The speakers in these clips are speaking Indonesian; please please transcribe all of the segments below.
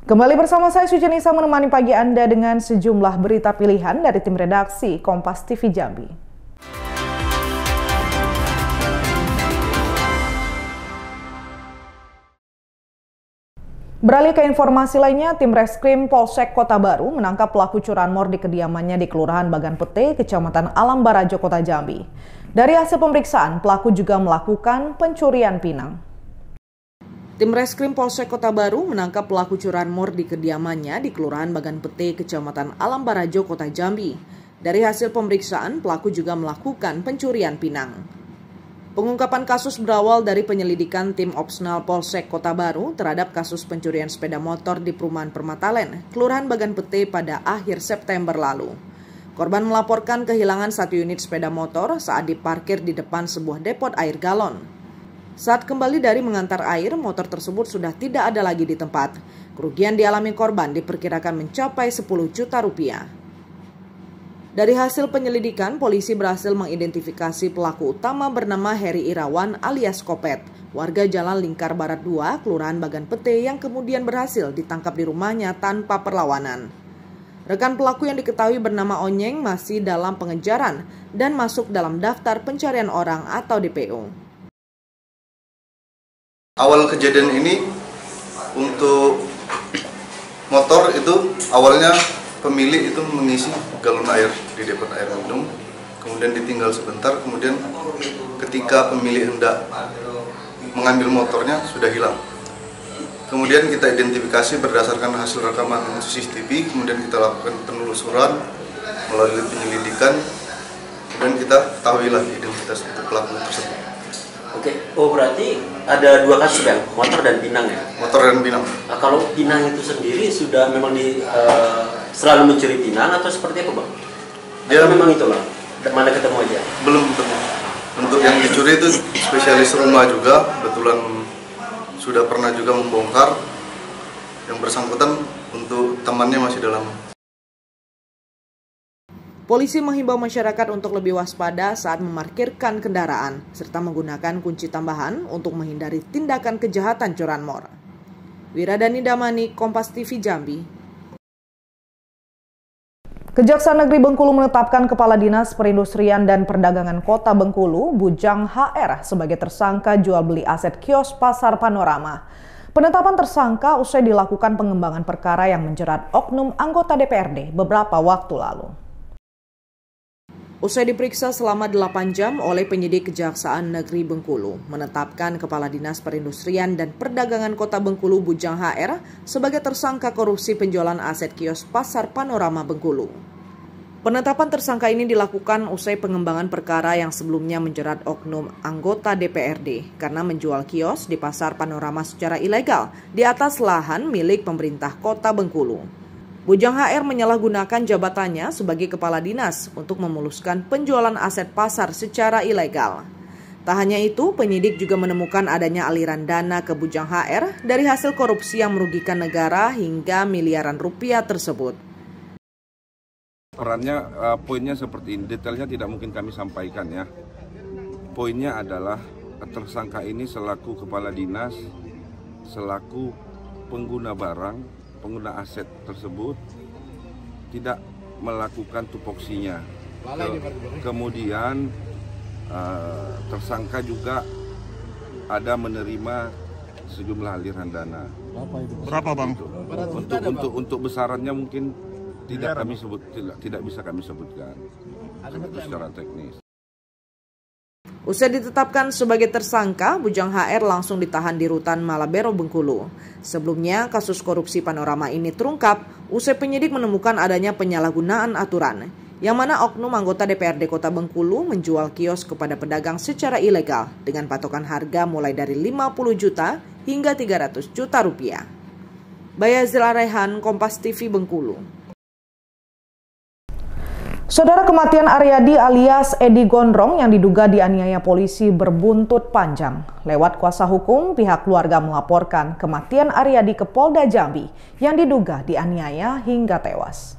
Kembali bersama saya Suci Nisa menemani pagi Anda dengan sejumlah berita pilihan dari tim redaksi Kompas TV Jambi. Beralih ke informasi lainnya, tim Reskrim Polsek Kota Baru menangkap pelaku curanmor di kediamannya di Kelurahan Bagan Pete, Kecamatan Alam Barajo, Kota Jambi. Dari hasil pemeriksaan, pelaku juga melakukan pencurian pinang. Tim Reskrim Polsek Kota Baru menangkap pelaku curanmor di kediamannya di Kelurahan Bagan Pete, Kecamatan Alam Barajo, Kota Jambi. Dari hasil pemeriksaan, pelaku juga melakukan pencurian pinang. Pengungkapan kasus berawal dari penyelidikan tim Opsnal Polsek Kota Baru terhadap kasus pencurian sepeda motor di Perumahan Permatalen, Kelurahan Bagan Pete pada akhir September lalu. Korban melaporkan kehilangan 1 unit sepeda motor saat diparkir di depan sebuah depot air galon. Saat kembali dari mengantar air, motor tersebut sudah tidak ada lagi di tempat. Kerugian dialami korban diperkirakan mencapai 10 juta rupiah. Dari hasil penyelidikan, polisi berhasil mengidentifikasi pelaku utama bernama Heri Irawan alias Kopet, warga Jalan Lingkar Barat 2, Kelurahan Bagan Pete yang kemudian berhasil ditangkap di rumahnya tanpa perlawanan. Rekan pelaku yang diketahui bernama Onyeng masih dalam pengejaran dan masuk dalam daftar pencarian orang atau DPO. Awal kejadian ini untuk motor itu awalnya pemilik itu mengisi galon air di depot air minum, kemudian ditinggal sebentar, kemudian ketika pemilik hendak mengambil motornya sudah hilang. Kemudian kita identifikasi berdasarkan hasil rekaman CCTV, kemudian kita lakukan penelusuran melalui penyelidikan, kemudian kita ketahuilah identitas pelaku tersebut. Oke, oh berarti ada 2 kasus Bang, motor dan pinang ya? Motor dan pinang. Nah, kalau pinang itu sendiri sudah memang selalu mencuri pinang atau seperti apa Bang? Dia memang itu Bang, mana ketemu aja? Belum ketemu. Untuk yang dicuri itu spesialis rumah juga, kebetulan sudah pernah juga membongkar. Yang bersangkutan untuk temannya masih dalam. Polisi menghimbau masyarakat untuk lebih waspada saat memarkirkan kendaraan, serta menggunakan kunci tambahan untuk menghindari tindakan kejahatan curanmor. Wiradani Damani, Kompas TV Jambi. Kejaksaan Negeri Bengkulu menetapkan Kepala Dinas Perindustrian dan Perdagangan Kota Bengkulu, Bujang HR, sebagai tersangka jual beli aset kios Pasar Panorama. Penetapan tersangka usai dilakukan pengembangan perkara yang menjerat oknum anggota DPRD beberapa waktu lalu. Usai diperiksa selama 8 jam oleh penyidik Kejaksaan Negeri Bengkulu, menetapkan Kepala Dinas Perindustrian dan Perdagangan Kota Bengkulu Bujang HR sebagai tersangka korupsi penjualan aset kios Pasar Panorama Bengkulu. Penetapan tersangka ini dilakukan usai pengembangan perkara yang sebelumnya menjerat oknum anggota DPRD karena menjual kios di Pasar Panorama secara ilegal di atas lahan milik pemerintah Kota Bengkulu. Bujang HR menyalahgunakan jabatannya sebagai kepala dinas untuk memuluskan penjualan aset pasar secara ilegal. Tak hanya itu, penyidik juga menemukan adanya aliran dana ke Bujang HR dari hasil korupsi yang merugikan negara hingga miliaran rupiah tersebut. Perannya, poinnya seperti ini, detailnya tidak mungkin kami sampaikan ya. Poinnya adalah tersangka ini selaku kepala dinas, selaku pengguna barang, pengguna aset tersebut tidak melakukan tupoksinya. Kemudian tersangka juga ada menerima sejumlah aliran dana. Berapa Bang? Untuk besarannya mungkin tidak bisa kami sebutkan secara teknis. Usai ditetapkan sebagai tersangka, Bujang HR langsung ditahan di Rutan Malabero, Bengkulu. Sebelumnya, kasus korupsi Panorama ini terungkap usai penyidik menemukan adanya penyalahgunaan aturan, yang mana oknum anggota DPRD Kota Bengkulu menjual kios kepada pedagang secara ilegal dengan patokan harga mulai dari 50 juta hingga 300 juta rupiah. Bayazil Arehan, Kompas TV Bengkulu. Saudara, kematian Aryadi alias Edi Gondrong yang diduga dianiaya polisi berbuntut panjang. Lewat kuasa hukum, pihak keluarga melaporkan kematian Aryadi ke Polda Jambi yang diduga dianiaya hingga tewas.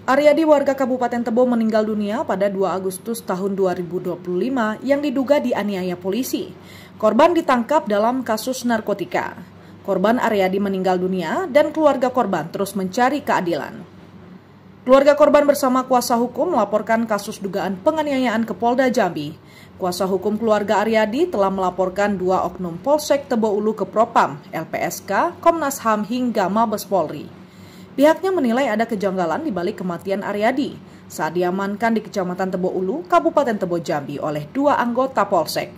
Aryadi warga Kabupaten Tebo meninggal dunia pada 2 Agustus tahun 2025 yang diduga dianiaya polisi. Korban ditangkap dalam kasus narkotika. Korban Aryadi meninggal dunia dan keluarga korban terus mencari keadilan. Keluarga korban bersama kuasa hukum melaporkan kasus dugaan penganiayaan ke Polda Jambi. Kuasa hukum keluarga Aryadi telah melaporkan 2 oknum Polsek Tebo Ulu ke Propam, LPSK, Komnas HAM hingga Mabes Polri. Pihaknya menilai ada kejanggalan di balik kematian Aryadi saat diamankan di Kecamatan Tebo Ulu, Kabupaten Tebo Jambi oleh 2 anggota Polsek.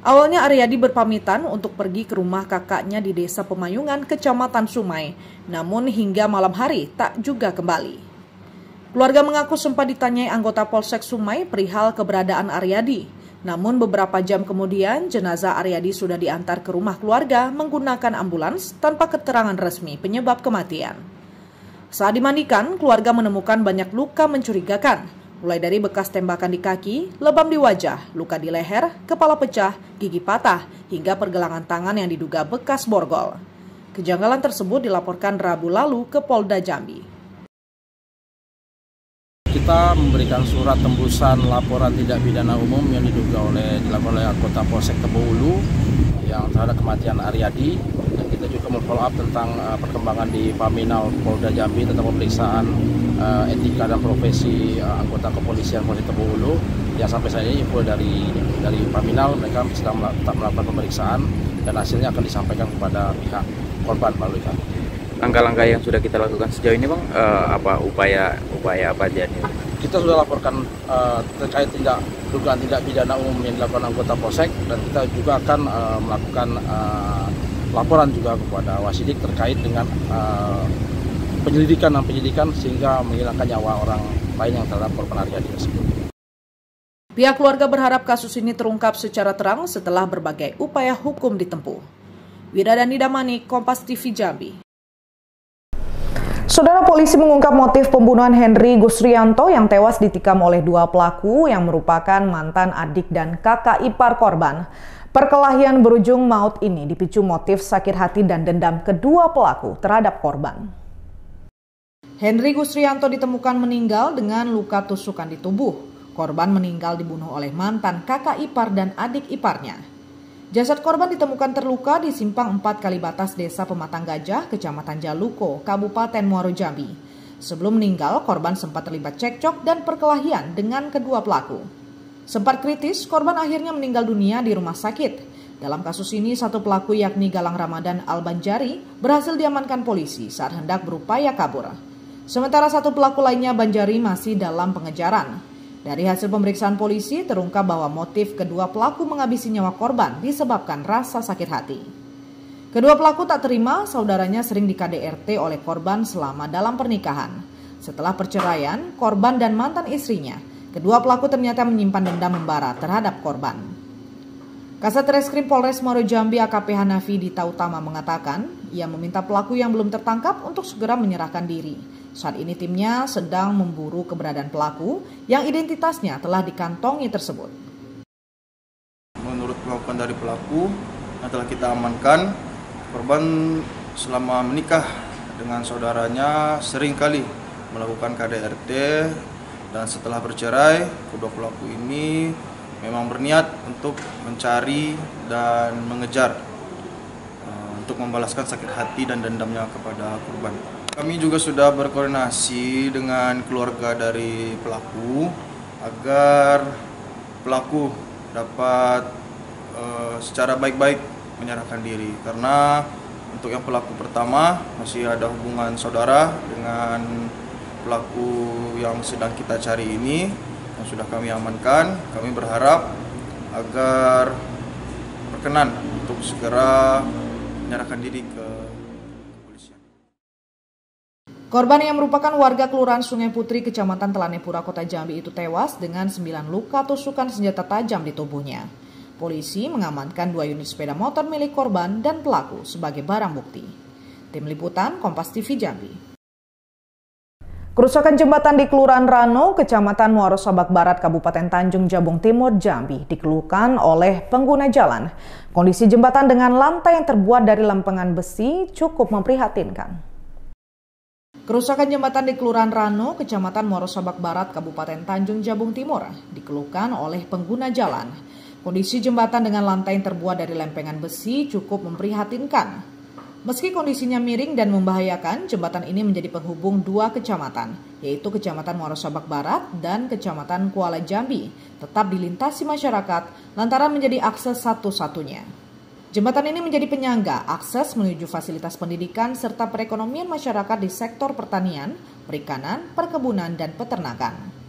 Awalnya Aryadi berpamitan untuk pergi ke rumah kakaknya di Desa Pemayungan, Kecamatan Sumai, namun hingga malam hari tak juga kembali. Keluarga mengaku sempat ditanyai anggota Polsek Sumai perihal keberadaan Aryadi. Namun beberapa jam kemudian jenazah Aryadi sudah diantar ke rumah keluarga menggunakan ambulans tanpa keterangan resmi penyebab kematian. Saat dimandikan, keluarga menemukan banyak luka mencurigakan. Mulai dari bekas tembakan di kaki, lebam di wajah, luka di leher, kepala pecah, gigi patah, hingga pergelangan tangan yang diduga bekas borgol. Kejanggalan tersebut dilaporkan Rabu lalu ke Polda Jambi. Kita memberikan surat tembusan laporan tindak pidana umum yang dilakukan oleh anggota Polsek Tebo Ulu yang terhadap kematian Aryadi. Dan kita juga memfollow up tentang perkembangan di Paminal Polda Jambi tentang pemeriksaan etika dan profesi anggota kepolisian Polsek Tebo Ulu. Yang sampai saat ini info dari Paminal, mereka sedang melakukan pemeriksaan dan hasilnya akan disampaikan kepada pihak korban melalui kami. Langkah-langkah yang sudah kita lakukan sejauh ini, Bang, apa upaya apa aja nih? Kita sudah laporkan terkait dugaan tindak pidana umum yang dilakukan anggota Polsek, dan kita juga akan melakukan laporan juga kepada Wasidik terkait dengan penyelidikan sehingga menghilangkan nyawa orang lain yang terhadap korban Aryadi tersebut. Pihak keluarga berharap kasus ini terungkap secara terang setelah berbagai upaya hukum ditempuh. Wiradani Damani, Kompas TV Jambi. Saudara, polisi mengungkap motif pembunuhan Henry Gusrianto yang tewas ditikam oleh 2 pelaku yang merupakan mantan adik dan kakak ipar korban. Perkelahian berujung maut ini dipicu motif sakit hati dan dendam kedua pelaku terhadap korban. Henry Gusrianto ditemukan meninggal dengan luka tusukan di tubuh. Korban meninggal dibunuh oleh mantan kakak ipar dan adik iparnya. Jasad korban ditemukan terluka di simpang 4 Kalibatas Desa Pematang Gajah, Kecamatan Jaluko, Kabupaten Muaro Jambi. Sebelum meninggal, korban sempat terlibat cekcok dan perkelahian dengan kedua pelaku. Sempat kritis, korban akhirnya meninggal dunia di rumah sakit. Dalam kasus ini, 1 pelaku yakni Galang Ramadan Al-Banjari berhasil diamankan polisi saat hendak berupaya kabur. Sementara 1 pelaku lainnya, Banjari, masih dalam pengejaran. Dari hasil pemeriksaan polisi terungkap bahwa motif kedua pelaku menghabisi nyawa korban disebabkan rasa sakit hati. Kedua pelaku tak terima saudaranya sering di KDRT oleh korban selama dalam pernikahan. Setelah perceraian, korban dan mantan istrinya, kedua pelaku ternyata menyimpan dendam membara terhadap korban. Kasat Reskrim Polres Muaro Jambi AKP Hanafi Dita Utama mengatakan, ia meminta pelaku yang belum tertangkap untuk segera menyerahkan diri. Saat ini timnya sedang memburu keberadaan pelaku yang identitasnya telah dikantongi tersebut. Menurut pengakuan dari pelaku yang telah kita amankan, korban selama menikah dengan saudaranya sering kali melakukan KDRT, dan setelah bercerai, kedua pelaku ini memang berniat untuk mencari dan mengejar untuk membalaskan sakit hati dan dendamnya kepada korban. Kami juga sudah berkoordinasi dengan keluarga dari pelaku agar pelaku dapat secara baik-baik menyerahkan diri, karena untuk yang pelaku pertama masih ada hubungan saudara dengan pelaku yang sedang kita cari ini yang sudah kami amankan. Kami berharap agar berkenan untuk segera menyerahkan diri ke kepolisian. Korban yang merupakan warga Kelurahan Sungai Putri, Kecamatan Telanepura, Kota Jambi itu tewas dengan 9 luka tusukan senjata tajam di tubuhnya. Polisi mengamankan 2 unit sepeda motor milik korban dan pelaku sebagai barang bukti. Tim Liputan Kompas TV Jambi. Kerusakan jembatan di Kelurahan Rano, Kecamatan Muaro Sabak Barat, Kabupaten Tanjung Jabung Timur, Jambi dikeluhkan oleh pengguna jalan. Kondisi jembatan dengan lantai yang terbuat dari lempengan besi cukup memprihatinkan. Kerusakan jembatan di Kelurahan Rano, Kecamatan Muaro Sabak Barat, Kabupaten Tanjung Jabung Timur dikeluhkan oleh pengguna jalan. Kondisi jembatan dengan lantai yang terbuat dari lempengan besi cukup memprihatinkan. Meski kondisinya miring dan membahayakan, jembatan ini menjadi penghubung dua kecamatan, yaitu Kecamatan Muara Sabak Barat dan Kecamatan Kuala Jambi, tetap dilintasi masyarakat lantaran menjadi akses satu-satunya. Jembatan ini menjadi penyangga akses menuju fasilitas pendidikan serta perekonomian masyarakat di sektor pertanian, perikanan, perkebunan, dan peternakan.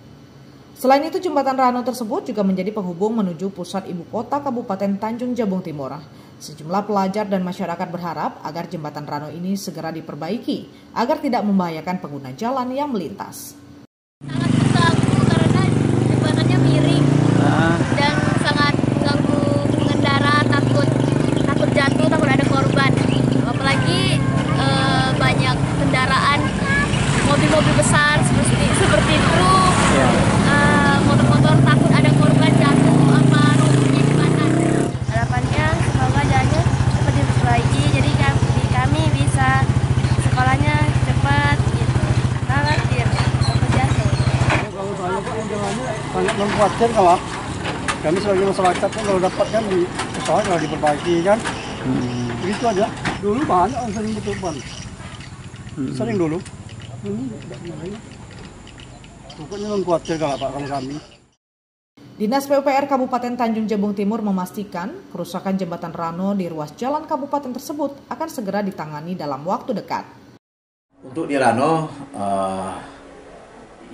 Selain itu, jembatan Rano tersebut juga menjadi penghubung menuju pusat ibu kota Kabupaten Tanjung Jabung Timur. Sejumlah pelajar dan masyarakat berharap agar jembatan Rano ini segera diperbaiki agar tidak membahayakan pengguna jalan yang melintas. Sangat mengganggu karena jembatannya miring dan sangat mengganggu pengendara, takut jatuh, takut ada korban. Apalagi banyak kendaraan, mobil-mobil besar seperti truk, motor-motor, takut ada korban jatuh apa robohnya jembatan. Harapannya semoga jalannya cepat diperbaiki, jadi kami bisa sekolahnya cepat gitu. Khawatir takut jatuh. Kalau saya kan jalannya sangat mengkhawatirkan kalau kami sebagai masyarakat kan kalau dapat kan di sekolah kalau diperbaiki kan. Begitu aja. Dulu banyak yang sering berkorban. Sering dulu. Ini tidak benar. Pokoknya mengkhawatirkan Pak kalau kami. Dinas PUPR Kabupaten Tanjung Jabung Timur memastikan kerusakan jembatan Rano di ruas jalan kabupaten tersebut akan segera ditangani dalam waktu dekat. Untuk di Rano,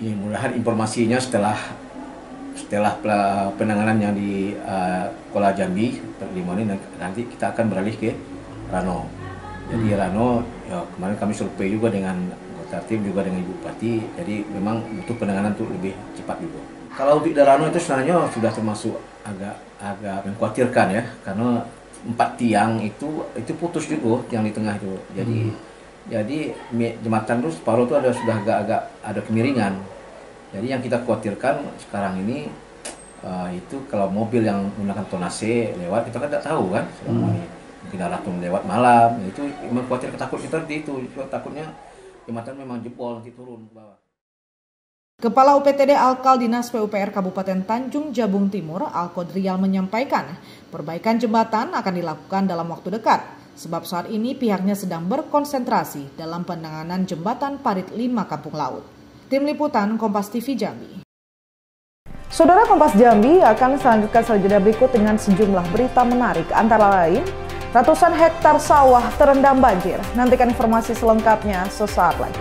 ini mudah-mudahan informasinya setelah penanganan yang di Kuala Jambi, nanti kita akan beralih ke Rano. Jadi Rano, ya, kemarin kami survei juga dengan tim juga dengan Ibu Bupati, jadi memang butuh penanganan untuk lebih cepat juga. Kalau untuk Rano itu sebenarnya sudah termasuk agak mengkhawatirkan ya, karena 4 tiang itu putus juga yang di tengah itu. Jadi jembatan itu separuh itu sudah agak ada kemiringan. Jadi yang kita khawatirkan sekarang ini itu kalau mobil yang menggunakan tonase lewat, kita kan tidak tahu kan, mungkin ada lewat malam, itu mengkhawatirkan, takut kita itu takutnya jembatan memang jebol nanti turun ke bawah. Kepala UPTD Alkal Dinas PUPR Kabupaten Tanjung Jabung Timur, Alkodrial menyampaikan, perbaikan jembatan akan dilakukan dalam waktu dekat, sebab saat ini pihaknya sedang berkonsentrasi dalam penanganan jembatan Parit 5 Kampung Laut. Tim Liputan Kompas TV Jambi. Saudara, Kompas Jambi akan selanjutkan selanjutnya berikut dengan sejumlah berita menarik, antara lain ratusan hektar sawah terendam banjir. Nantikan informasi selengkapnya sesaat lagi.